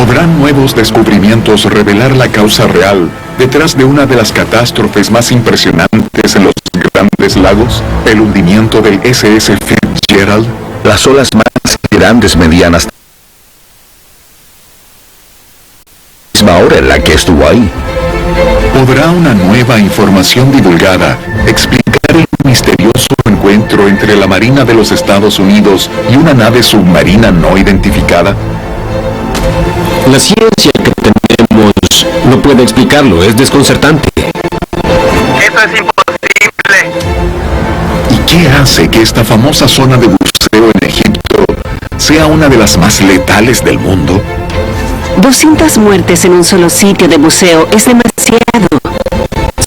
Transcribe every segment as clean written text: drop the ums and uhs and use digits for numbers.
¿Podrán nuevos descubrimientos revelar la causa real detrás de una de las catástrofes más impresionantes en los Grandes Lagos? ¿El hundimiento del SS Fitzgerald? Las olas más grandes medían hasta la misma hora en la que estuvo ahí. ¿Podrá una nueva información divulgada explicar el misterioso encuentro entre la Marina de los Estados Unidos y una nave submarina no identificada? La ciencia que tenemos no puede explicarlo, es desconcertante. Eso es imposible. ¿Y qué hace que esta famosa zona de buceo en Egipto sea una de las más letales del mundo? 200 muertes en un solo sitio de buceo es demasiado.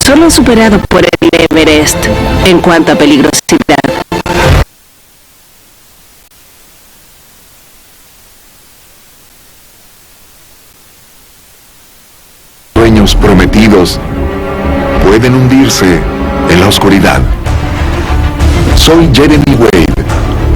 Solo superado por el Everest en cuanto a peligrosidad. Sueños prometidos pueden hundirse en la oscuridad. Soy Jeremy Wade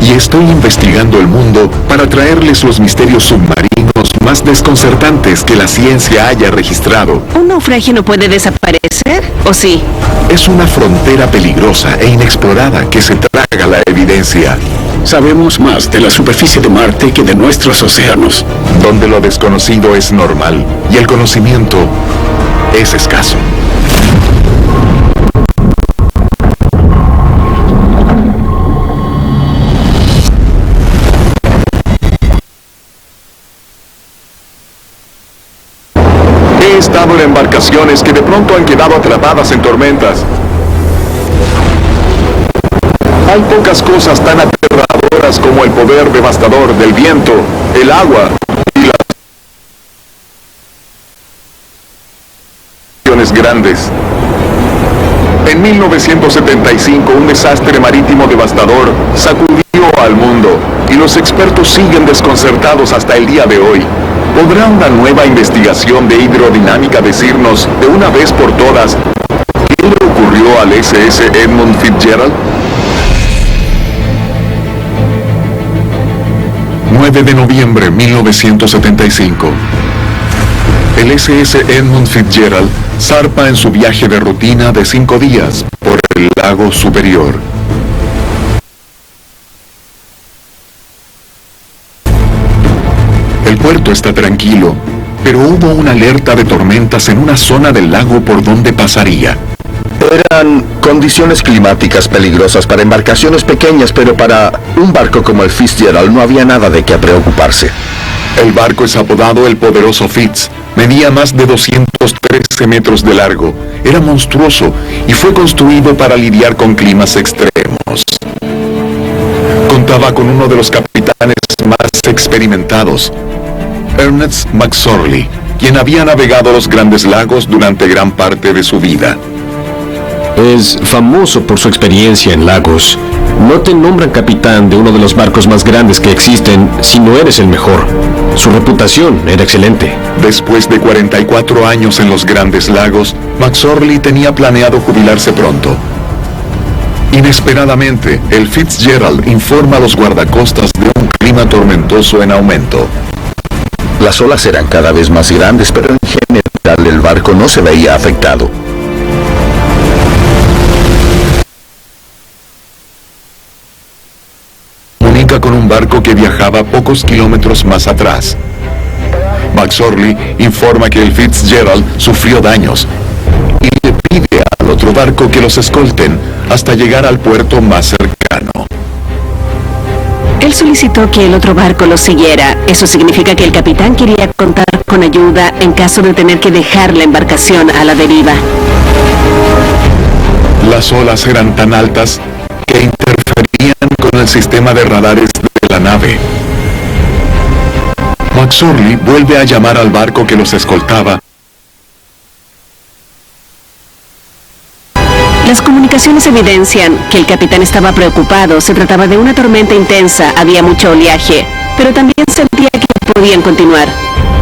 y estoy investigando el mundo para traerles los misterios submarinos más desconcertantes que la ciencia haya registrado. ¿Un naufragio no puede desaparecer? ¿O sí? Es una frontera peligrosa e inexplorada que se traga la evidencia. Sabemos más de la superficie de Marte que de nuestros océanos. Donde lo desconocido es normal y el conocimiento es escaso. He estado en embarcaciones que de pronto han quedado atrapadas en tormentas. Hay pocas cosas tan aterradoras como el poder devastador del viento, el agua y las grandes. En 1975, un desastre marítimo devastador sacudió al mundo y los expertos siguen desconcertados hasta el día de hoy. ¿Podrá una nueva investigación de hidrodinámica decirnos de una vez por todas qué le ocurrió al SS Edmund Fitzgerald? 9 de noviembre 1975. El SS Edmund Fitzgerald zarpa en su viaje de rutina de 5 días por el lago Superior. El puerto está tranquilo, pero hubo una alerta de tormentas en una zona del lago por donde pasaría. Eran condiciones climáticas peligrosas para embarcaciones pequeñas, pero para un barco como el Fitzgerald no había nada de qué preocuparse. El barco es apodado el Poderoso Fitz. Medía más de 213 metros de largo. Era monstruoso y fue construido para lidiar con climas extremos. Contaba con uno de los capitanes más experimentados, Ernest McSorley, quien había navegado los Grandes Lagos durante gran parte de su vida. Es famoso por su experiencia en lagos. No te nombran capitán de uno de los barcos más grandes que existen si no eres el mejor. Su reputación era excelente. Después de 44 años en los Grandes Lagos, McSorley tenía planeado jubilarse pronto. Inesperadamente, el Fitzgerald informa a los guardacostas de un clima tormentoso en aumento. Las olas eran cada vez más grandes, pero en general el barco no se veía afectado. Comunica con un barco que viajaba pocos kilómetros más atrás. McSorley informa que el Fitzgerald sufrió daños y le pide al otro barco que los escolten hasta llegar al puerto más cercano. Él solicitó que el otro barco lo siguiera. Eso significa que el capitán quería contar con ayuda en caso de tener que dejar la embarcación a la deriva. Las olas eran tan altas que interferían con el sistema de radares de la nave. McSorley vuelve a llamar al barco que los escoltaba. Las comunicaciones evidencian que el capitán estaba preocupado. Se trataba de una tormenta intensa, había mucho oleaje, pero también sentía que podían continuar.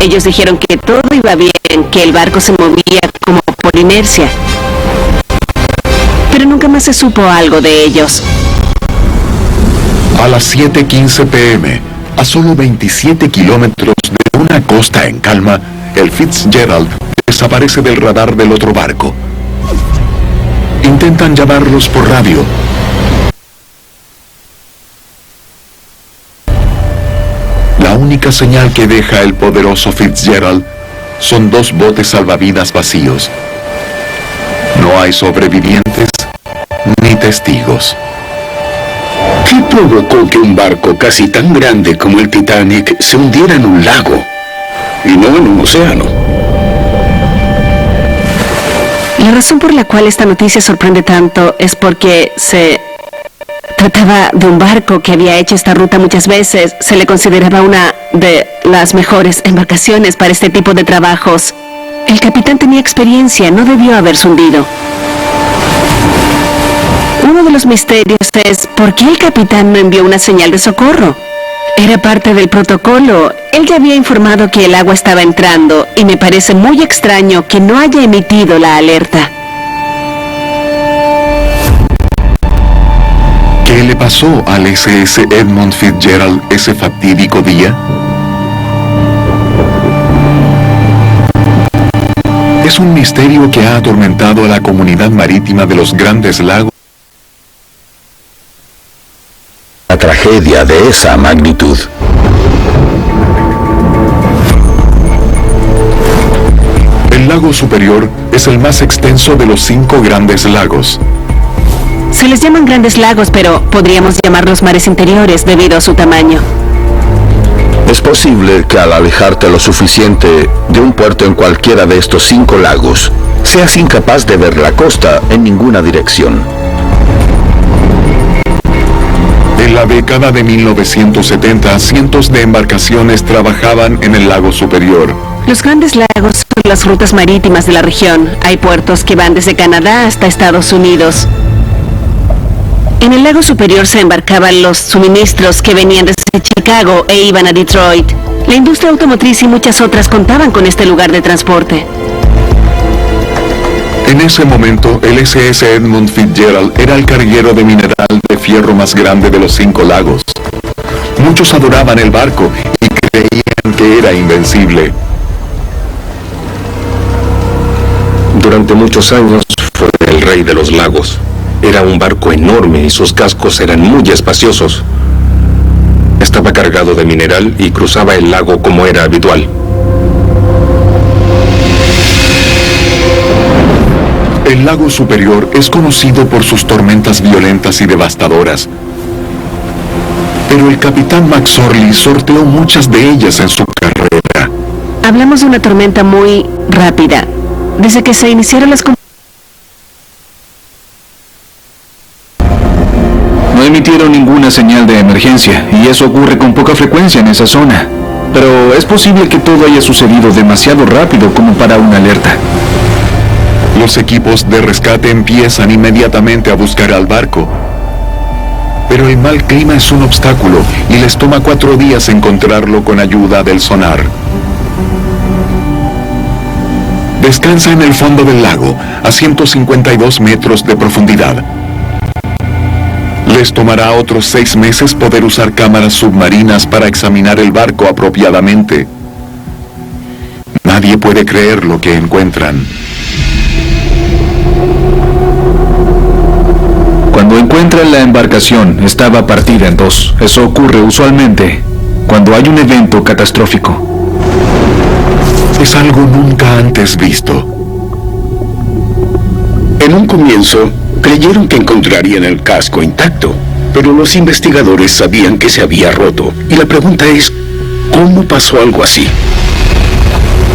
Ellos dijeron que todo iba bien, que el barco se movía como por inercia. Pero nunca más se supo algo de ellos. A las 7:15 p.m., A solo 27 kilómetros de una costa en calma, el Fitzgerald desaparece del radar del otro barco. Intentan llamarlos por radio. La única señal que deja el poderoso Fitzgerald son 2 botes salvavidas vacíos. No hay sobrevivientes ni testigos. ¿Qué provocó que un barco casi tan grande como el Titanic se hundiera en un lago y no en un océano? La razón por la cual esta noticia sorprende tanto es porque se trataba de un barco que había hecho esta ruta muchas veces. Se le consideraba una de las mejores embarcaciones para este tipo de trabajos. El capitán tenía experiencia, no debió haberse hundido. Uno de los misterios es ¿por qué el capitán no envió una señal de socorro? Era parte del protocolo. Él ya había informado que el agua estaba entrando y me parece muy extraño que no haya emitido la alerta. ¿Qué le pasó al SS Edmund Fitzgerald ese fatídico día? Es un misterio que ha atormentado a la comunidad marítima de los Grandes Lagos. Una tragedia de esa magnitud. El lago Superior es el más extenso de los 5 grandes lagos. Se les llaman grandes lagos, pero podríamos llamarlos mares interiores debido a su tamaño. Es posible que al alejarte lo suficiente de un puerto en cualquiera de estos 5 lagos, seas incapaz de ver la costa en ninguna dirección. En la década de 1970, cientos de embarcaciones trabajaban en el lago Superior. Los grandes lagos son las rutas marítimas de la región. Hay puertos que van desde Canadá hasta Estados Unidos. En el lago Superior se embarcaban los suministros que venían desde Chicago e iban a Detroit. La industria automotriz y muchas otras contaban con este lugar de transporte. En ese momento, el SS Edmund Fitzgerald era el carguero de mineral de fierro más grande de los 5 lagos. Muchos adoraban el barco y creían que era invencible. Durante muchos años fue el rey de los lagos. Era un barco enorme y sus cascos eran muy espaciosos. Estaba cargado de mineral y cruzaba el lago como era habitual. El lago Superior es conocido por sus tormentas violentas y devastadoras. Pero el capitán McSorley sorteó muchas de ellas en su carrera. Hablamos de una tormenta muy rápida. Desde que se iniciaron las No emitieron ninguna señal de emergencia, y eso ocurre con poca frecuencia en esa zona. Pero es posible que todo haya sucedido demasiado rápido como para una alerta. Los equipos de rescate empiezan inmediatamente a buscar al barco. Pero el mal clima es un obstáculo y les toma 4 días encontrarlo con ayuda del sonar. Descansa en el fondo del lago, a 152 metros de profundidad. Les tomará otros 6 meses poder usar cámaras submarinas para examinar el barco apropiadamente. Nadie puede creer lo que encuentran. Cuando encuentran la embarcación, estaba partida en 2. Eso ocurre usualmente cuando hay un evento catastrófico. Es algo nunca antes visto. En un comienzo, creyeron que encontrarían el casco intacto, pero los investigadores sabían que se había roto. Y la pregunta es, ¿cómo pasó algo así?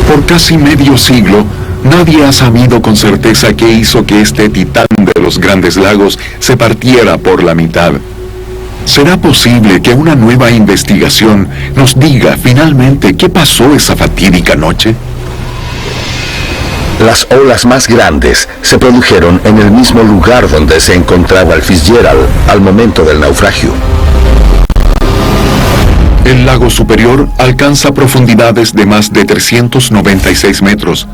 Por casi medio siglo, nadie ha sabido con certeza qué hizo que este titán de los Grandes Lagos se partiera por la mitad. ¿Será posible que una nueva investigación nos diga finalmente qué pasó esa fatídica noche? Las olas más grandes se produjeron en el mismo lugar donde se encontraba el Fitzgerald al momento del naufragio. El lago Superior alcanza profundidades de más de 396 metros.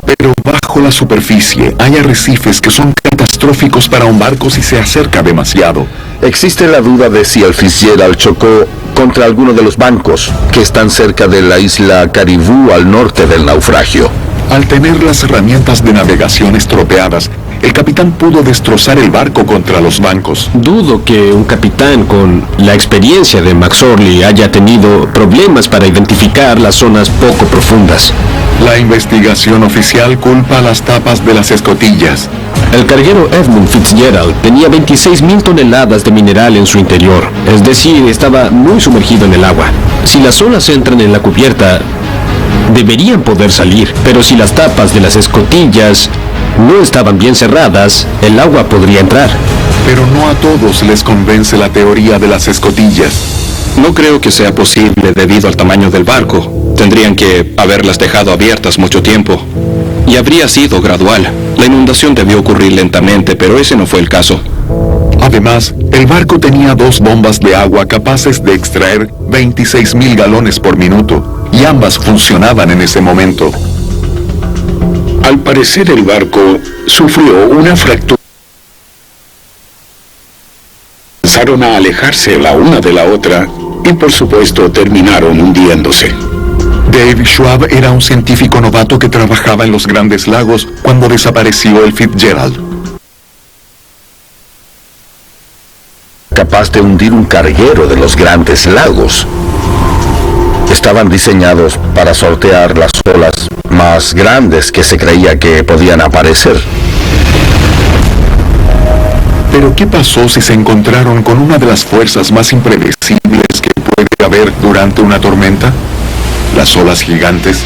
Pero bajo la superficie hay arrecifes que son catastróficos para un barco si se acerca demasiado. Existe la duda de si el Fitzgerald chocó contra alguno de los bancos que están cerca de la isla Caribou al norte del naufragio. Al tener las herramientas de navegación estropeadas, el capitán pudo destrozar el barco contra los bancos. Dudo que un capitán con la experiencia de McSorley haya tenido problemas para identificar las zonas poco profundas. La investigación oficial culpa a las tapas de las escotillas. El carguero Edmund Fitzgerald tenía 26.000 toneladas de mineral en su interior, es decir, estaba muy sumergido en el agua. Si las olas entran en la cubierta, deberían poder salir, pero si las tapas de las escotillas no estaban bien cerradas, el agua podría entrar. Pero no a todos les convence la teoría de las escotillas. No creo que sea posible debido al tamaño del barco. Tendrían que haberlas dejado abiertas mucho tiempo. Y habría sido gradual. La inundación debió ocurrir lentamente, pero ese no fue el caso. Además, el barco tenía 2 bombas de agua capaces de extraer 26.000 galones por minuto, y ambas funcionaban en ese momento. Al parecer el barco sufrió una fractura. Comenzaron a alejarse la una de la otra y por supuesto terminaron hundiéndose. Dave Schwab era un científico novato que trabajaba en los Grandes Lagos cuando desapareció el Fitzgerald. Capaz de hundir un carguero de los Grandes Lagos. Estaban diseñados para sortear las olas más grandes que se creía que podían aparecer. Pero ¿qué pasó si se encontraron con una de las fuerzas más impredecibles que puede haber durante una tormenta? Las olas gigantes.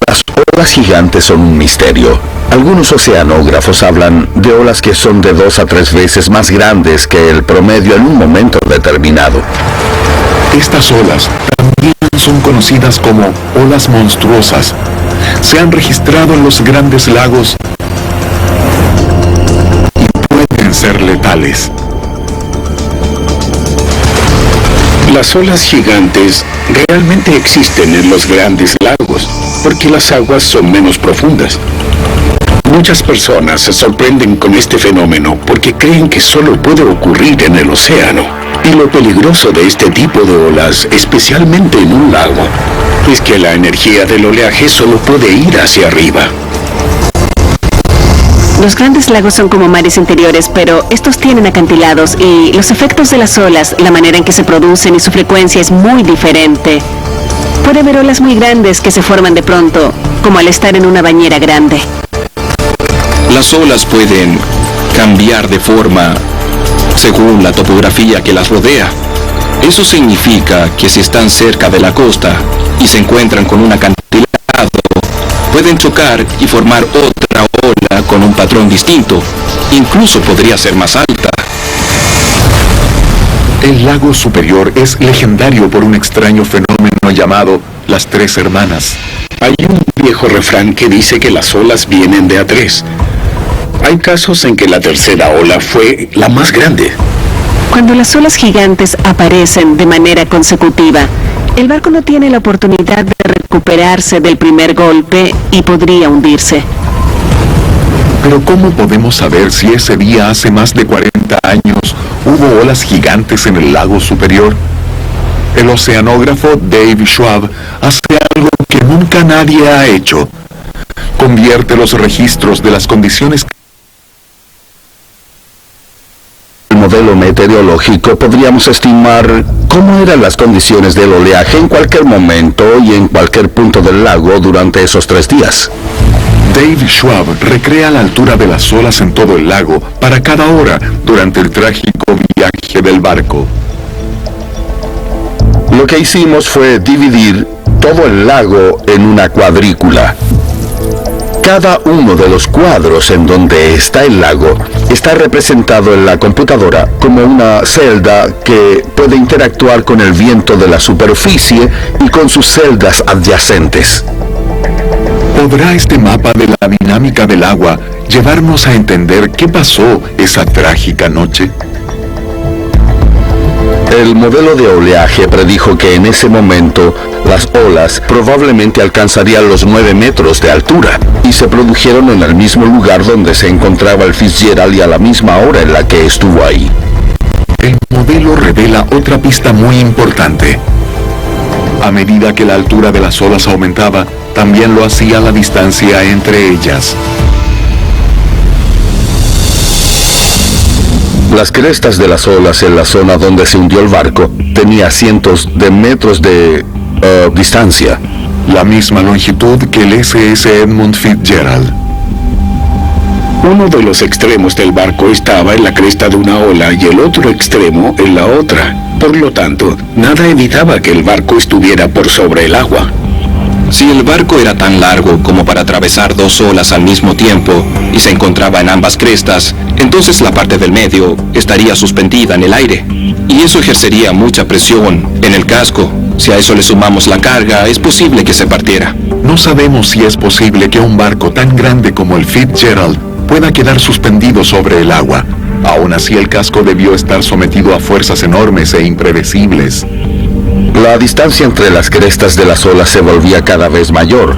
Las olas gigantes son un misterio. Algunos oceanógrafos hablan de olas que son de 2 a 3 veces más grandes que el promedio en un momento determinado. Estas olas también son conocidas como olas monstruosas. Se han registrado en los Grandes Lagos y pueden ser letales. Las olas gigantes realmente existen en los Grandes Lagos, porque las aguas son menos profundas. Muchas personas se sorprenden con este fenómeno porque creen que solo puede ocurrir en el océano. Y lo peligroso de este tipo de olas, especialmente en un lago, es que la energía del oleaje solo puede ir hacia arriba. Los Grandes Lagos son como mares interiores, pero estos tienen acantilados y los efectos de las olas, la manera en que se producen y su frecuencia es muy diferente. Puede haber olas muy grandes que se forman de pronto, como al estar en una bañera grande. Las olas pueden cambiar de forma según la topografía que las rodea. Eso significa que si están cerca de la costa y se encuentran con un acantilado, pueden chocar y formar otra ola con un patrón distinto. Incluso podría ser más alta. El lago superior es legendario por un extraño fenómeno llamado las 3 hermanas. Hay un viejo refrán que dice que las olas vienen de a 3. Hay casos en que la tercera ola fue la más grande. Cuando las olas gigantes aparecen de manera consecutiva, el barco no tiene la oportunidad de recuperarse del primer golpe y podría hundirse. Pero ¿cómo podemos saber si ese día hace más de 40 años hubo olas gigantes en el lago superior? El oceanógrafo Dave Schwab hace algo que nunca nadie ha hecho. Convierte los registros de las condiciones. El modelo meteorológico podríamos estimar cómo eran las condiciones del oleaje en cualquier momento y en cualquier punto del lago durante esos 3 días. Dave Schwab recrea la altura de las olas en todo el lago para cada hora durante el trágico viaje del barco. Lo que hicimos fue dividir todo el lago en una cuadrícula. Cada uno de los cuadros en donde está el lago está representado en la computadora como una celda que puede interactuar con el viento de la superficie y con sus celdas adyacentes. ¿Podrá este mapa de la dinámica del agua llevarnos a entender qué pasó esa trágica noche? El modelo de oleaje predijo que en ese momento las olas probablemente alcanzarían los 9 metros de altura y se produjeron en el mismo lugar donde se encontraba el Fitzgerald y a la misma hora en la que estuvo ahí. El modelo revela otra pista muy importante. A medida que la altura de las olas aumentaba, también lo hacía la distancia entre ellas. Las crestas de las olas en la zona donde se hundió el barco tenía cientos de metros de distancia. La misma longitud que el SS Edmund Fitzgerald. Uno de los extremos del barco estaba en la cresta de una ola y el otro extremo en la otra. Por lo tanto, nada evitaba que el barco estuviera por sobre el agua. Si el barco era tan largo como para atravesar 2 olas al mismo tiempo y se encontraba en ambas crestas, entonces la parte del medio estaría suspendida en el aire. Y eso ejercería mucha presión en el casco. Si a eso le sumamos la carga, es posible que se partiera. No sabemos si es posible que un barco tan grande como el Fitzgerald pueda quedar suspendido sobre el agua. Aún así, el casco debió estar sometido a fuerzas enormes e impredecibles. La distancia entre las crestas de las olas se volvía cada vez mayor.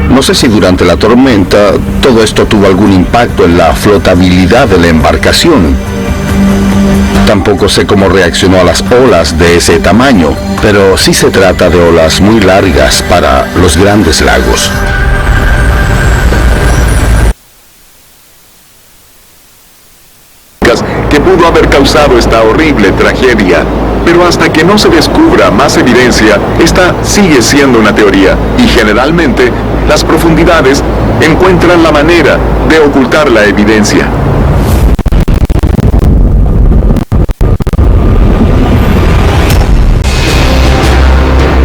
No sé si durante la tormenta todo esto tuvo algún impacto en la flotabilidad de la embarcación. Tampoco sé cómo reaccionó a las olas de ese tamaño, pero sí se trata de olas muy largas para los grandes lagos. Que pudo haber causado esta horrible tragedia. Pero hasta que no se descubra más evidencia, esta sigue siendo una teoría, y generalmente las profundidades encuentran la manera de ocultar la evidencia.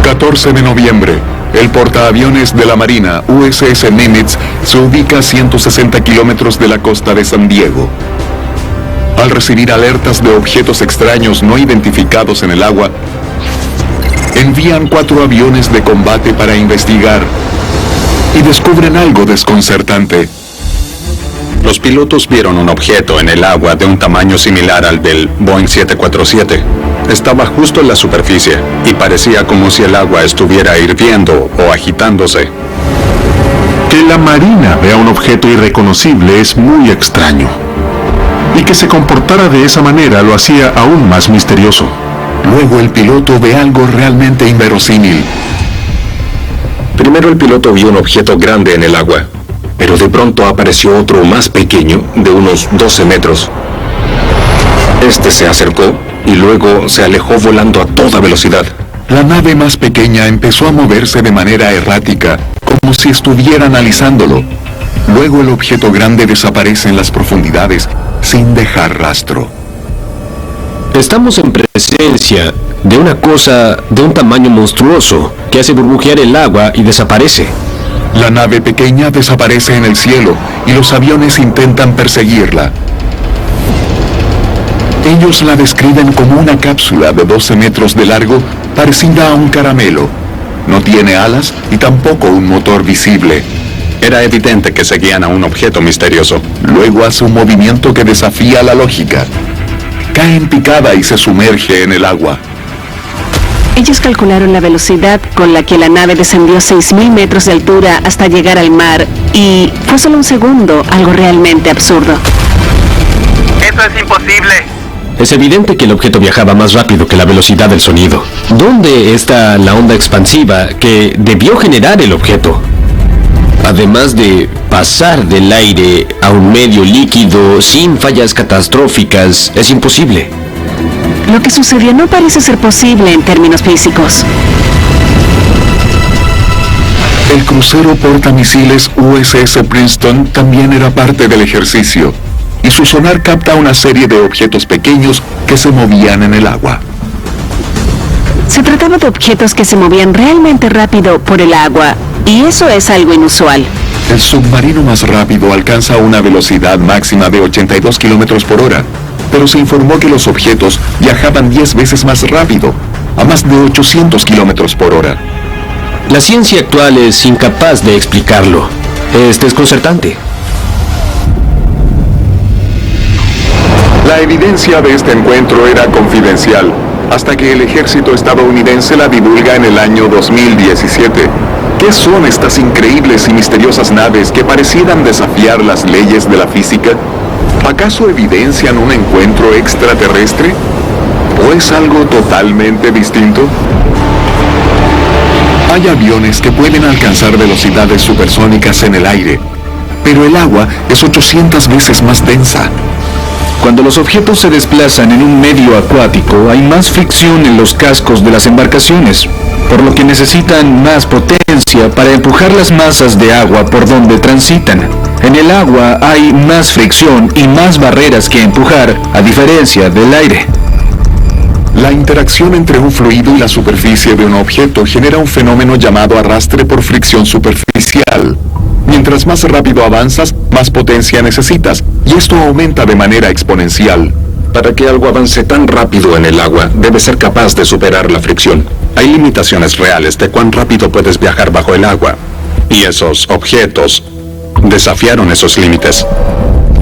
...14 de noviembre... El portaaviones de la Marina, USS Nimitz, se ubica a 160 kilómetros de la costa de San Diego. Al recibir alertas de objetos extraños no identificados en el agua, envían 4 aviones de combate para investigar y descubren algo desconcertante. Los pilotos vieron un objeto en el agua de un tamaño similar al del Boeing 747. Estaba justo en la superficie y parecía como si el agua estuviera hirviendo o agitándose. Que la Marina vea un objeto irreconocible es muy extraño. Y que se comportara de esa manera lo hacía aún más misterioso. Luego el piloto ve algo realmente inverosímil. Primero el piloto vio un objeto grande en el agua, pero de pronto apareció otro más pequeño, de unos 12 metros. Este se acercó y luego se alejó volando a toda velocidad. La nave más pequeña empezó a moverse de manera errática, como si estuviera analizándolo. Luego el objeto grande desaparece en las profundidades, sin dejar rastro. Estamos en presencia de una cosa de un tamaño monstruoso que hace burbujear el agua y desaparece. La nave pequeña desaparece en el cielo y los aviones intentan perseguirla. Ellos la describen como una cápsula de 12 metros de largo, parecida a un caramelo. No tiene alas y tampoco un motor visible. Era evidente que seguían a un objeto misterioso. Luego hace un movimiento que desafía la lógica. Cae en picada y se sumerge en el agua. Ellos calcularon la velocidad con la que la nave descendió 6.000 metros de altura hasta llegar al mar, y fue solo un segundo, algo realmente absurdo. Eso es imposible. Es evidente que el objeto viajaba más rápido que la velocidad del sonido. ¿Dónde está la onda expansiva que debió generar el objeto? Además de pasar del aire a un medio líquido sin fallas catastróficas, es imposible. Lo que sucedió no parece ser posible en términos físicos. El crucero portamisiles USS Princeton también era parte del ejercicio, y su sonar capta una serie de objetos pequeños que se movían en el agua. Se trataba de objetos que se movían realmente rápido por el agua, y eso es algo inusual. El submarino más rápido alcanza una velocidad máxima de 82 kilómetros por hora, pero se informó que los objetos viajaban 10 veces más rápido, a más de 800 kilómetros por hora. La ciencia actual es incapaz de explicarlo. Es desconcertante. La evidencia de este encuentro era confidencial, hasta que el ejército estadounidense la divulga en el año 2017. ¿Qué son estas increíbles y misteriosas naves que parecieran desafiar las leyes de la física? ¿Acaso evidencian un encuentro extraterrestre? ¿O es algo totalmente distinto? Hay aviones que pueden alcanzar velocidades supersónicas en el aire, pero el agua es 800 veces más densa. Cuando los objetos se desplazan en un medio acuático, hay más fricción en los cascos de las embarcaciones, por lo que necesitan más potencia para empujar las masas de agua por donde transitan. En el agua hay más fricción y más barreras que empujar, a diferencia del aire. La interacción entre un fluido y la superficie de un objeto genera un fenómeno llamado arrastre por fricción superficial. Mientras más rápido avanzas, más potencia necesitas, y esto aumenta de manera exponencial. Para que algo avance tan rápido en el agua, debe ser capaz de superar la fricción. Hay limitaciones reales de cuán rápido puedes viajar bajo el agua. Y esos objetos desafiaron esos límites.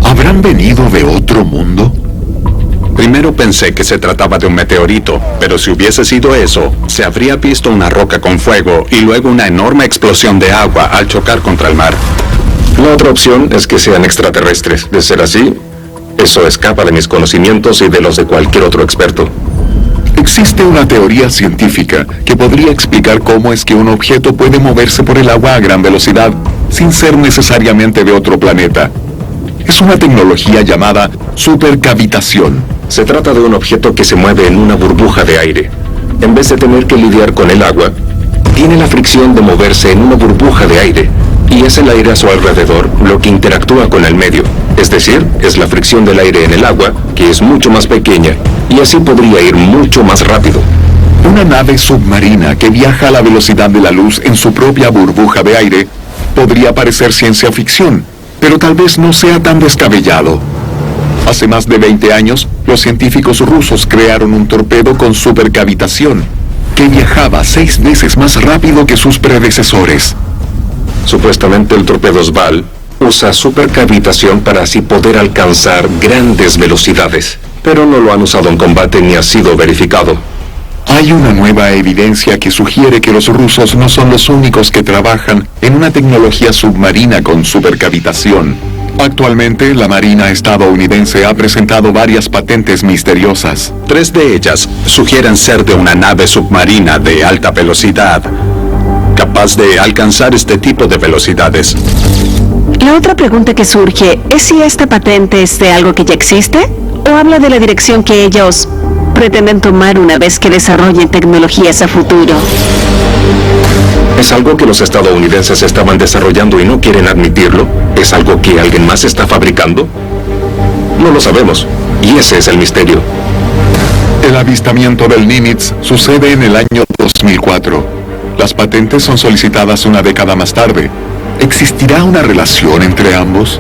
¿Habrán venido de otro mundo? Primero pensé que se trataba de un meteorito, pero si hubiese sido eso, se habría visto una roca con fuego y luego una enorme explosión de agua al chocar contra el mar. La otra opción es que sean extraterrestres. De ser así, eso escapa de mis conocimientos y de los de cualquier otro experto. Existe una teoría científica que podría explicar cómo es que un objeto puede moverse por el agua a gran velocidad sin ser necesariamente de otro planeta. Es una tecnología llamada supercavitación. Se trata de un objeto que se mueve en una burbuja de aire. En vez de tener que lidiar con el agua, tiene la fricción de moverse en una burbuja de aire, y es el aire a su alrededor lo que interactúa con el medio. Es decir, es la fricción del aire en el agua, que es mucho más pequeña, y así podría ir mucho más rápido. Una nave submarina que viaja a la velocidad de la luz en su propia burbuja de aire podría parecer ciencia ficción, pero tal vez no sea tan descabellado. Hace más de 20 años, los científicos rusos crearon un torpedo con supercavitación, que viajaba 6 veces más rápido que sus predecesores. Supuestamente el torpedo Sval usa supercavitación para así poder alcanzar grandes velocidades, pero no lo han usado en combate ni ha sido verificado. Hay una nueva evidencia que sugiere que los rusos no son los únicos que trabajan en una tecnología submarina con supercavitación. Actualmente, la Marina estadounidense ha presentado varias patentes misteriosas. 3 de ellas sugieren ser de una nave submarina de alta velocidad, capaz de alcanzar este tipo de velocidades. La otra pregunta que surge es si esta patente es de algo que ya existe o habla de la dirección que ellos pretenden tomar una vez que desarrollen tecnologías a futuro. ¿Es algo que los estadounidenses estaban desarrollando y no quieren admitirlo? ¿Es algo que alguien más está fabricando? No lo sabemos, y ese es el misterio. El avistamiento del Nimitz sucede en el año 2004. Las patentes son solicitadas una década más tarde. ¿Existirá una relación entre ambos?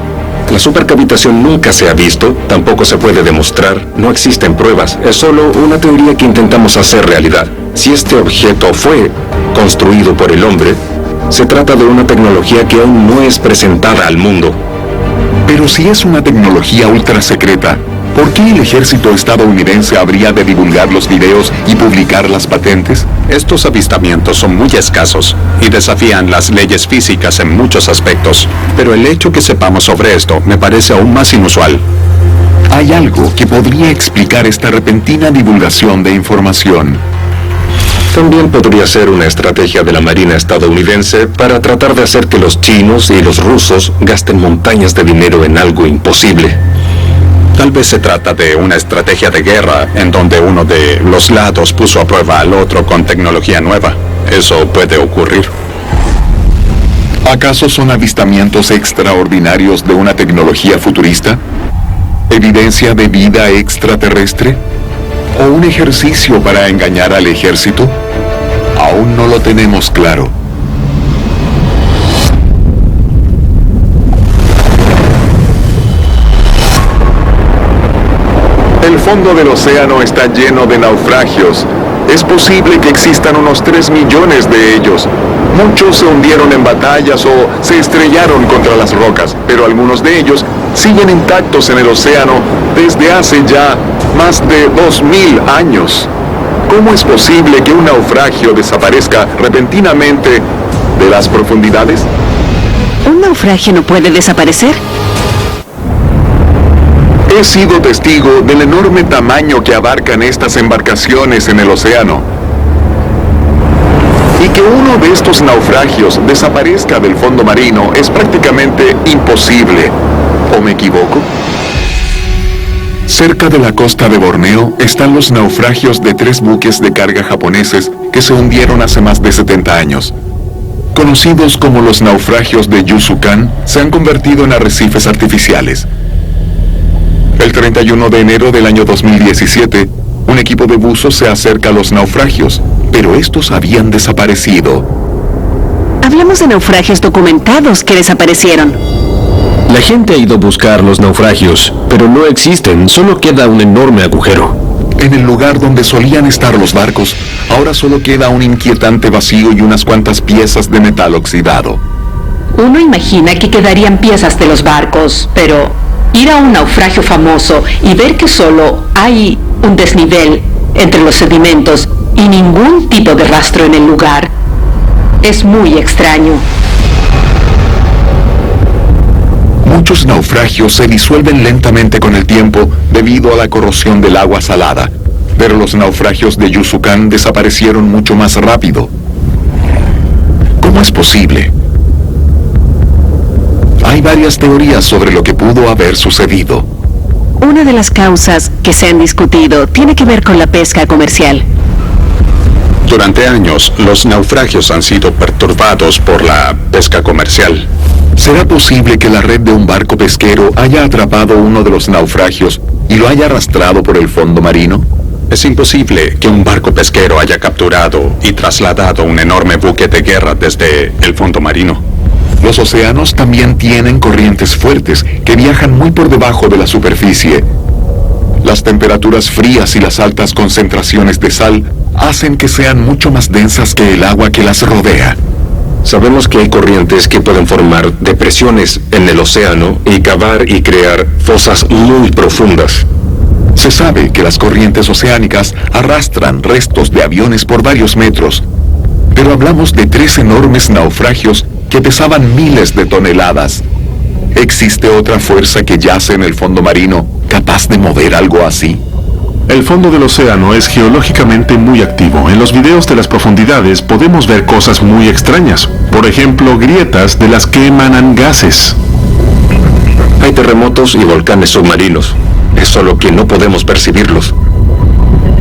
La supercavitación nunca se ha visto, tampoco se puede demostrar, no existen pruebas, es solo una teoría que intentamos hacer realidad. Si este objeto fue construido por el hombre, se trata de una tecnología que aún no es presentada al mundo. Pero si es una tecnología ultra secreta, ¿por qué el ejército estadounidense habría de divulgar los videos y publicar las patentes? Estos avistamientos son muy escasos y desafían las leyes físicas en muchos aspectos, pero el hecho que sepamos sobre esto me parece aún más inusual. Hay algo que podría explicar esta repentina divulgación de información. También podría ser una estrategia de la Marina estadounidense para tratar de hacer que los chinos y los rusos gasten montañas de dinero en algo imposible. Tal vez se trata de una estrategia de guerra en donde uno de los lados puso a prueba al otro con tecnología nueva. Eso puede ocurrir. ¿Acaso son avistamientos extraordinarios de una tecnología futurista? ¿Evidencia de vida extraterrestre? ¿O un ejercicio para engañar al ejército? Aún no lo tenemos claro. El fondo del océano está lleno de naufragios. Es posible que existan unos 3 millones de ellos. Muchos se hundieron en batallas o se estrellaron contra las rocas, pero algunos de ellos siguen intactos en el océano desde hace ya más de 2000 años. ¿Cómo es posible que un naufragio desaparezca repentinamente de las profundidades? ¿Un naufragio no puede desaparecer? He sido testigo del enorme tamaño que abarcan estas embarcaciones en el océano. Y que uno de estos naufragios desaparezca del fondo marino es prácticamente imposible. ¿O me equivoco? Cerca de la costa de Borneo están los naufragios de 3 buques de carga japoneses que se hundieron hace más de 70 años. Conocidos como los naufragios de Yusukan, se han convertido en arrecifes artificiales. El 31 de enero del año 2017, un equipo de buzos se acerca a los naufragios, pero estos habían desaparecido. Hablamos de naufragios documentados que desaparecieron. La gente ha ido a buscar los naufragios, pero no existen, solo queda un enorme agujero. En el lugar donde solían estar los barcos, ahora solo queda un inquietante vacío y unas cuantas piezas de metal oxidado. Uno imagina que quedarían piezas de los barcos, pero ir a un naufragio famoso y ver que solo hay un desnivel entre los sedimentos y ningún tipo de rastro en el lugar es muy extraño. Muchos naufragios se disuelven lentamente con el tiempo debido a la corrosión del agua salada, pero los naufragios de Yusukan desaparecieron mucho más rápido. ¿Cómo es posible? Hay varias teorías sobre lo que pudo haber sucedido. Una de las causas que se han discutido tiene que ver con la pesca comercial. Durante años, los naufragios han sido perturbados por la pesca comercial. ¿Será posible que la red de un barco pesquero haya atrapado uno de los naufragios y lo haya arrastrado por el fondo marino? Es imposible que un barco pesquero haya capturado y trasladado un enorme buque de guerra desde el fondo marino. Los océanos también tienen corrientes fuertes que viajan muy por debajo de la superficie. Las temperaturas frías y las altas concentraciones de sal hacen que sean mucho más densas que el agua que las rodea. Sabemos que hay corrientes que pueden formar depresiones en el océano y cavar y crear fosas muy profundas. Se sabe que las corrientes oceánicas arrastran restos de aviones por varios metros, pero hablamos de 3 enormes naufragios que pesaban miles de toneladas. ¿Existe otra fuerza que yace en el fondo marino capaz de mover algo así? El fondo del océano es geológicamente muy activo. En los videos de las profundidades podemos ver cosas muy extrañas. Por ejemplo, grietas de las que emanan gases. Hay terremotos y volcanes submarinos. Es solo que no podemos percibirlos.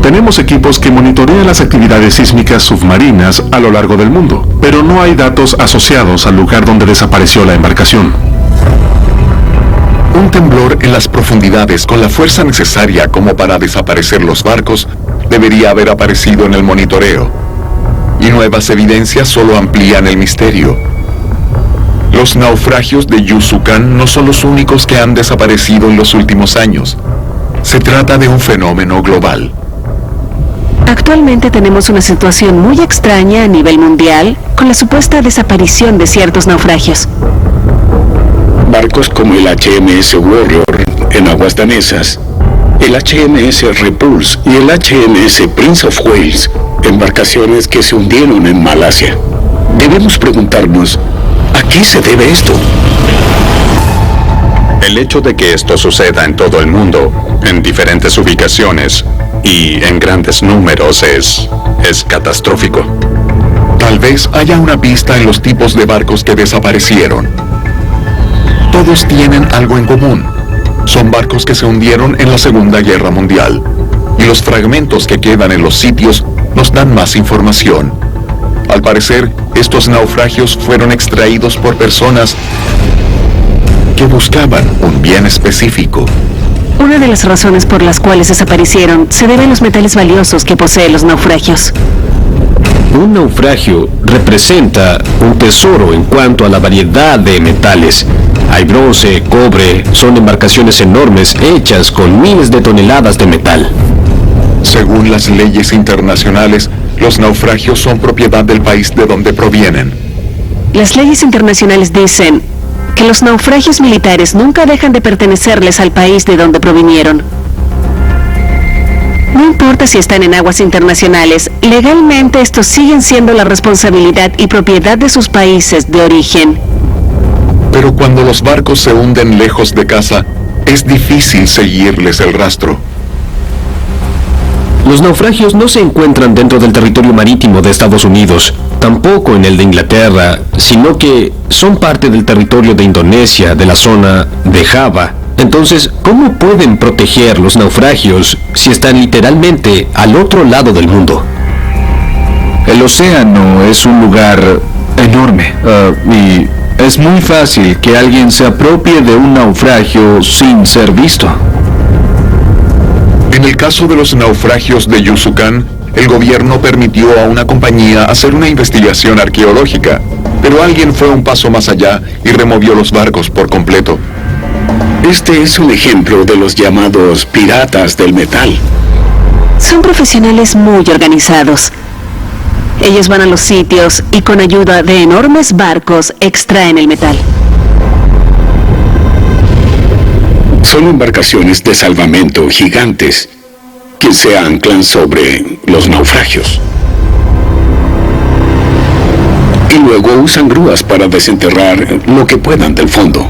Tenemos equipos que monitorean las actividades sísmicas submarinas a lo largo del mundo, pero no hay datos asociados al lugar donde desapareció la embarcación. Un temblor en las profundidades con la fuerza necesaria como para desaparecer los barcos debería haber aparecido en el monitoreo. Y nuevas evidencias solo amplían el misterio. Los naufragios de Yusukan no son los únicos que han desaparecido en los últimos años. Se trata de un fenómeno global. Actualmente tenemos una situación muy extraña a nivel mundial con la supuesta desaparición de ciertos naufragios. Barcos como el HMS Warrior en aguas danesas, el HMS Repulse y el HMS Prince of Wales, embarcaciones que se hundieron en Malasia. Debemos preguntarnos, ¿a qué se debe esto? El hecho de que esto suceda en todo el mundo, en diferentes ubicaciones y en grandes números es catastrófico. Tal vez haya una pista en los tipos de barcos que desaparecieron. Todos tienen algo en común. Son barcos que se hundieron en la Segunda Guerra Mundial. Y los fragmentos que quedan en los sitios nos dan más información. Al parecer, estos naufragios fueron extraídos por personas que buscaban un bien específico. Una de las razones por las cuales desaparecieron se debe a los metales valiosos que poseen los naufragios. Un naufragio representa un tesoro en cuanto a la variedad de metales. Hay bronce, cobre, son embarcaciones enormes hechas con miles de toneladas de metal. Según las leyes internacionales, los naufragios son propiedad del país de donde provienen. Las leyes internacionales dicen que los naufragios militares nunca dejan de pertenecerles al país de donde provinieron. No importa si están en aguas internacionales, legalmente estos siguen siendo la responsabilidad y propiedad de sus países de origen. Pero cuando los barcos se hunden lejos de casa, es difícil seguirles el rastro. Los naufragios no se encuentran dentro del territorio marítimo de Estados Unidos, tampoco en el de Inglaterra, sino que son parte del territorio de Indonesia, de la zona de Java. Entonces, ¿cómo pueden proteger los naufragios si están literalmente al otro lado del mundo? El océano es un lugar enorme y es muy fácil que alguien se apropie de un naufragio sin ser visto. En el caso de los naufragios de Yucatán, el gobierno permitió a una compañía hacer una investigación arqueológica, pero alguien fue un paso más allá y removió los barcos por completo. Este es un ejemplo de los llamados piratas del metal. Son profesionales muy organizados. Ellos van a los sitios y con ayuda de enormes barcos extraen el metal. Son embarcaciones de salvamento gigantes que se anclan sobre los naufragios. Y luego usan grúas para desenterrar lo que puedan del fondo.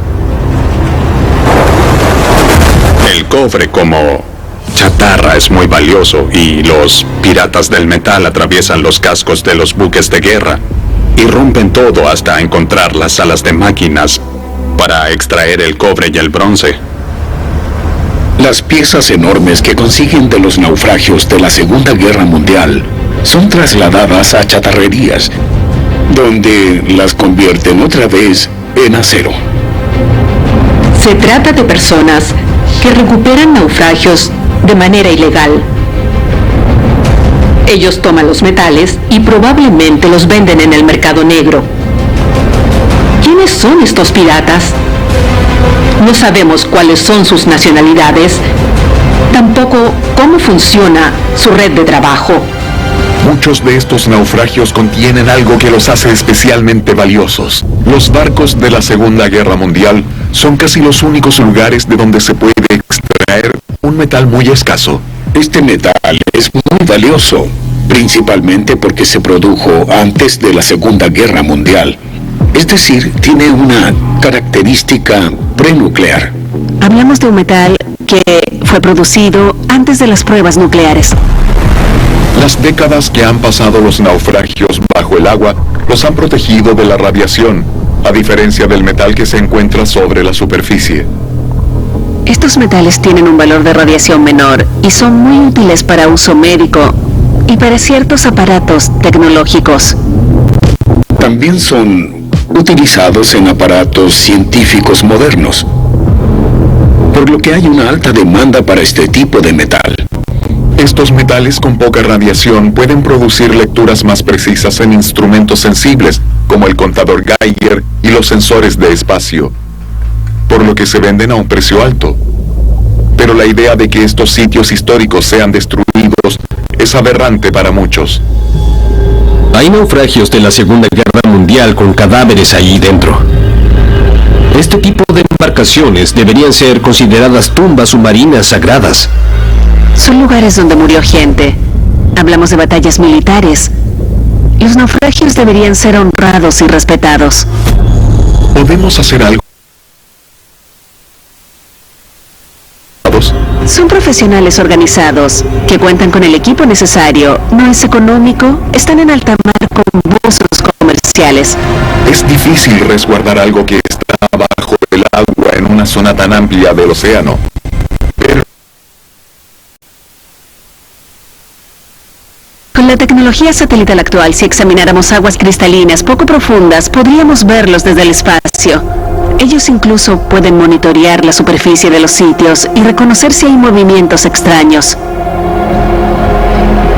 El cobre como chatarra es muy valioso y los piratas del metal atraviesan los cascos de los buques de guerra y rompen todo hasta encontrar las salas de máquinas para extraer el cobre y el bronce. Las piezas enormes que consiguen de los naufragios de la Segunda Guerra Mundial son trasladadas a chatarrerías, donde las convierten otra vez en acero. Se trata de personas que recuperan naufragios de manera ilegal. Ellos toman los metales y probablemente los venden en el mercado negro. ¿Quiénes son estos piratas? No sabemos cuáles son sus nacionalidades, tampoco cómo funciona su red de trabajo. Muchos de estos naufragios contienen algo que los hace especialmente valiosos. Los barcos de la Segunda Guerra Mundial son casi los únicos lugares de donde se puede extraer un metal muy escaso. Este metal es muy valioso, principalmente porque se produjo antes de la Segunda Guerra Mundial. Es decir, tiene una característica prenuclear. Hablamos de un metal que fue producido antes de las pruebas nucleares. Las décadas que han pasado los naufragios bajo el agua los han protegido de la radiación, a diferencia del metal que se encuentra sobre la superficie. Estos metales tienen un valor de radiación menor y son muy útiles para uso médico y para ciertos aparatos tecnológicos. También son utilizados en aparatos científicos modernos, por lo que hay una alta demanda para este tipo de metal. Estos metales con poca radiación pueden producir lecturas más precisas en instrumentos sensibles, como el contador Geiger y los sensores de espacio, por lo que se venden a un precio alto. Pero la idea de que estos sitios históricos sean destruidos es aberrante para muchos. Hay naufragios de la Segunda Guerra Mundial con cadáveres ahí dentro. Este tipo de embarcaciones deberían ser consideradas tumbas submarinas sagradas. Son lugares donde murió gente. Hablamos de batallas militares. Los naufragios deberían ser honrados y respetados. ¿Podemos hacer algo? Son profesionales organizados, que cuentan con el equipo necesario. No es económico, están en alta mar con buzos comerciales. Es difícil resguardar algo que está bajo el agua en una zona tan amplia del océano. Pero con la tecnología satelital actual, si examináramos aguas cristalinas poco profundas, podríamos verlos desde el espacio. Ellos incluso pueden monitorear la superficie de los sitios y reconocer si hay movimientos extraños.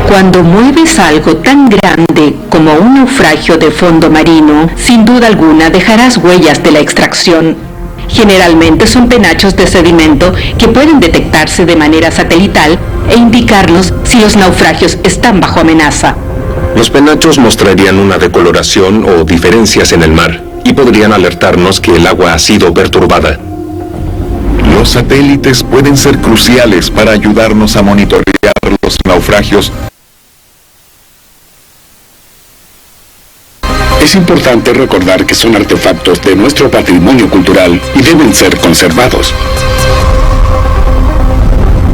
Cuando mueves algo tan grande como un naufragio de fondo marino, sin duda alguna dejarás huellas de la extracción. Generalmente son penachos de sedimento que pueden detectarse de manera satelital e indicarnos si los naufragios están bajo amenaza. Los penachos mostrarían una decoloración o diferencias en el mar y podrían alertarnos que el agua ha sido perturbada. los satélites pueden ser cruciales para ayudarnos a monitorear los naufragios. Es importante recordar que son artefactos de nuestro patrimonio cultural y deben ser conservados.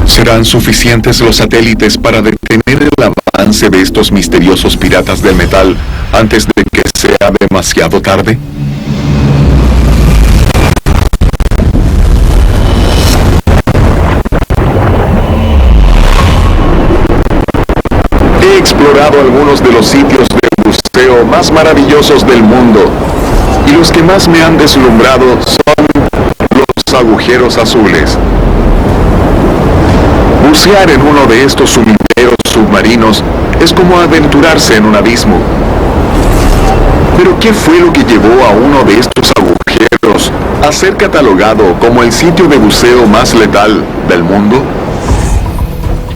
¿Serán suficientes los satélites para detener el avance de estos misteriosos piratas del metal antes de que sea demasiado tarde? He explorado algunos de los sitios de buceo más maravillosos del mundo, y los que más me han deslumbrado son los agujeros azules. Bucear en uno de estos sumideros submarinos es como aventurarse en un abismo. Pero ¿qué fue lo que llevó a uno de estos agujeros a ser catalogado como el sitio de buceo más letal del mundo?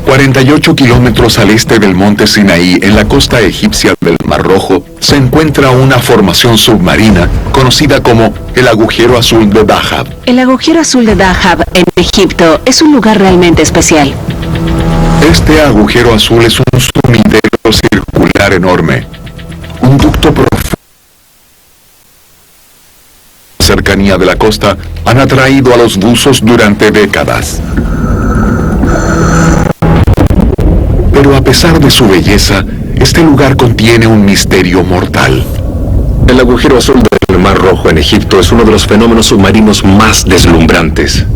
48 kilómetros al este del monte Sinaí, en la costa egipcia del Mar Rojo, se encuentra una formación submarina conocida como el agujero azul de Dahab. El agujero azul de Dahab en Egipto es un lugar realmente especial. Este agujero azul es un sumidero circular enorme, un ducto profundo. La cercanía de la costa han atraído a los buzos durante décadas. Pero a pesar de su belleza, este lugar contiene un misterio mortal. El agujero azul del Mar Rojo en Egipto es uno de los fenómenos submarinos más deslumbrantes.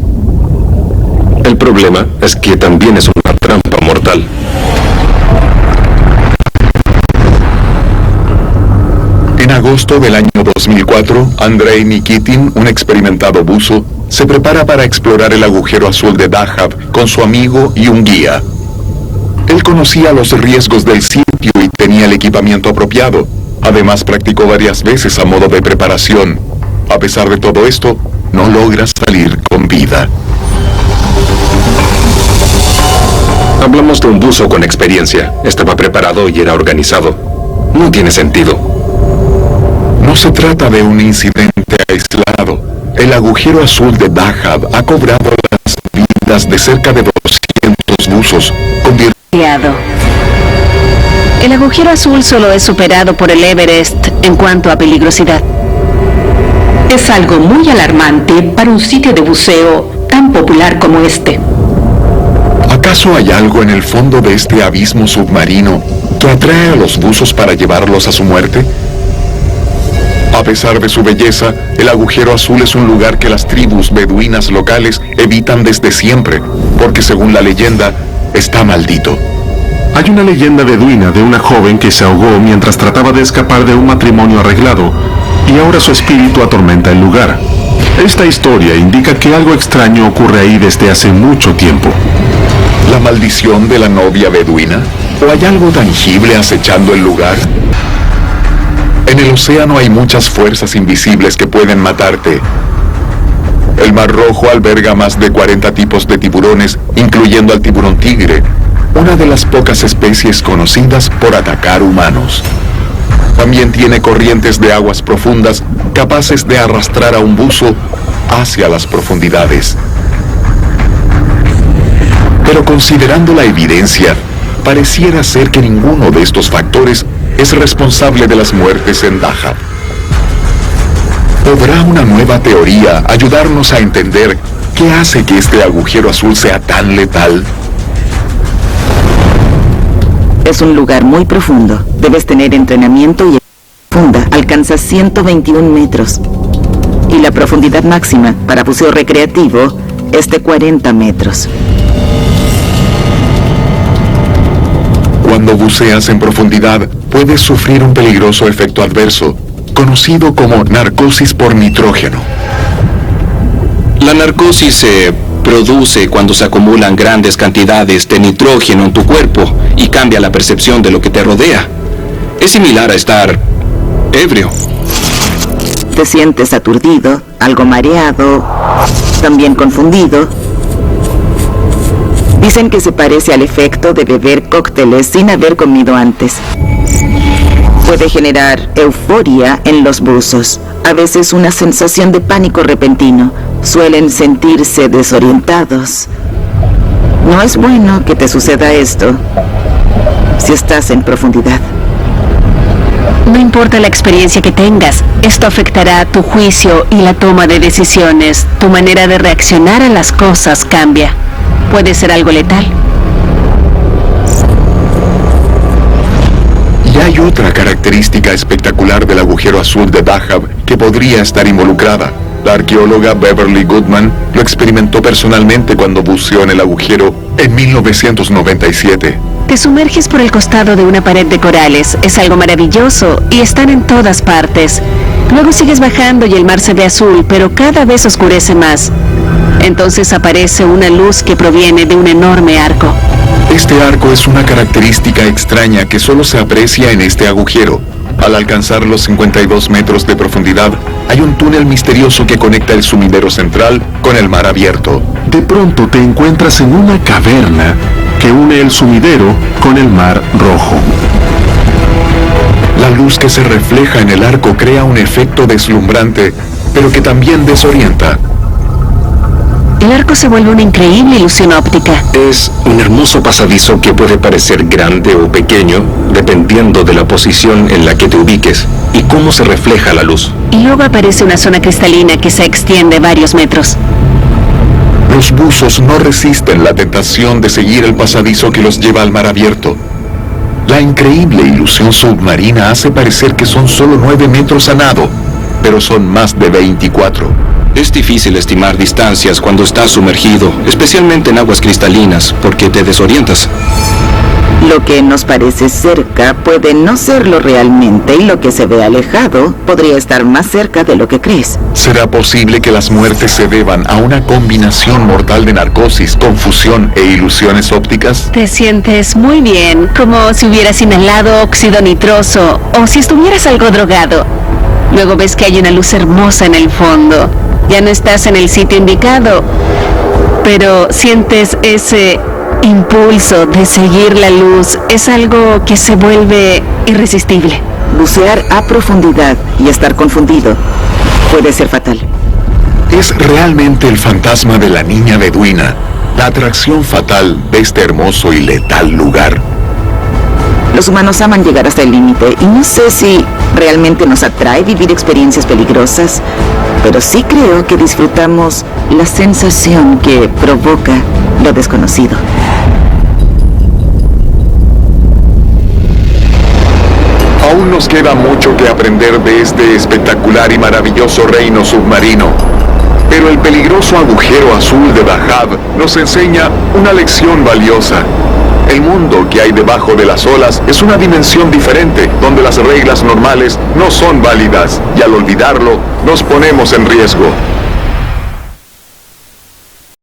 El problema es que también es una trampa mortal. En agosto del año 2004, Andrei Nikitin, un experimentado buzo, se prepara para explorar el agujero azul de Dahab con su amigo y un guía. Él conocía los riesgos del sitio y tenía el equipamiento apropiado. Además, practicó varias veces a modo de preparación. A pesar de todo esto, no logra salir con vida. Hablamos de un buzo con experiencia. Estaba preparado y era organizado. No tiene sentido. No se trata de un incidente aislado. El agujero azul de Dahab ha cobrado las vidas de cerca de 200 buzos, El agujero azul solo es superado por el Everest en cuanto a peligrosidad. Es algo muy alarmante para un sitio de buceo tan popular como este. ¿Acaso hay algo en el fondo de este abismo submarino que atrae a los buzos para llevarlos a su muerte? A pesar de su belleza, el agujero azul es un lugar que las tribus beduinas locales evitan desde siempre, porque según la leyenda, está maldito. Hay una leyenda beduina de una joven que se ahogó mientras trataba de escapar de un matrimonio arreglado, y ahora su espíritu atormenta el lugar. Esta historia indica que algo extraño ocurre ahí desde hace mucho tiempo. ¿La maldición de la novia beduina? ¿O hay algo tangible acechando el lugar? En el océano hay muchas fuerzas invisibles que pueden matarte. El Mar Rojo alberga más de 40 tipos de tiburones, incluyendo al tiburón tigre, una de las pocas especies conocidas por atacar humanos. También tiene corrientes de aguas profundas capaces de arrastrar a un buzo hacia las profundidades. Pero considerando la evidencia, pareciera ser que ninguno de estos factores es responsable de las muertes en Dahab. ¿Podrá una nueva teoría ayudarnos a entender qué hace que este agujero azul sea tan letal? Es un lugar muy profundo. Debes tener entrenamiento y profunda. Alcanza 121 metros. Y la profundidad máxima para buceo recreativo es de 40 metros. Cuando buceas en profundidad, puedes sufrir un peligroso efecto adverso, conocido como narcosis por nitrógeno. La narcosis se produce cuando se acumulan grandes cantidades de nitrógeno en tu cuerpo y cambia la percepción de lo que te rodea. Es similar a estar ebrio. Te sientes aturdido, algo mareado, también confundido. Dicen que se parece al efecto de beber cócteles sin haber comido antes. Puede generar euforia en los buzos, a veces una sensación de pánico repentino. Suelen sentirse desorientados. No es bueno que te suceda esto si estás en profundidad. No importa la experiencia que tengas, esto afectará tu juicio y la toma de decisiones. Tu manera de reaccionar a las cosas cambia. Puede ser algo letal. Y hay otra característica espectacular del agujero azul de Dahab que podría estar involucrada. La arqueóloga Beverly Goodman lo experimentó personalmente cuando buceó en el agujero en 1997. Te sumerges por el costado de una pared de corales. Es algo maravilloso y están en todas partes. Luego sigues bajando y el mar se ve azul, pero cada vez oscurece más. Entonces aparece una luz que proviene de un enorme arco. Este arco es una característica extraña que solo se aprecia en este agujero. Al alcanzar los 52 metros de profundidad, hay un túnel misterioso que conecta el sumidero central con el mar abierto. De pronto te encuentras en una caverna que une el sumidero con el mar rojo. La luz que se refleja en el arco crea un efecto deslumbrante, pero que también desorienta. El arco se vuelve una increíble ilusión óptica. Es un hermoso pasadizo que puede parecer grande o pequeño, dependiendo de la posición en la que te ubiques y cómo se refleja la luz. Y luego aparece una zona cristalina que se extiende varios metros. Los buzos no resisten la tentación de seguir el pasadizo que los lleva al mar abierto. La increíble ilusión submarina hace parecer que son solo 9 metros a nado, pero son más de 24. Es difícil estimar distancias cuando estás sumergido, especialmente en aguas cristalinas, porque te desorientas. Lo que nos parece cerca puede no serlo realmente y lo que se ve alejado podría estar más cerca de lo que crees. ¿Será posible que las muertes se deban a una combinación mortal de narcosis, confusión e ilusiones ópticas? Te sientes muy bien, como si hubieras inhalado óxido nitroso o si estuvieras algo drogado. Luego ves que hay una luz hermosa en el fondo. Ya no estás en el sitio indicado, pero sientes ese impulso de seguir la luz. Es algo que se vuelve irresistible. Bucear a profundidad y estar confundido puede ser fatal. Es realmente el fantasma de la niña beduina, la atracción fatal de este hermoso y letal lugar. Los humanos aman llegar hasta el límite y no sé si realmente nos atrae vivir experiencias peligrosas, pero sí creo que disfrutamos la sensación que provoca lo desconocido. Aún nos queda mucho que aprender de este espectacular y maravilloso reino submarino. Pero el peligroso agujero azul de Dahab nos enseña una lección valiosa. El mundo que hay debajo de las olas es una dimensión diferente, donde las reglas normales no son válidas, y al olvidarlo, nos ponemos en riesgo.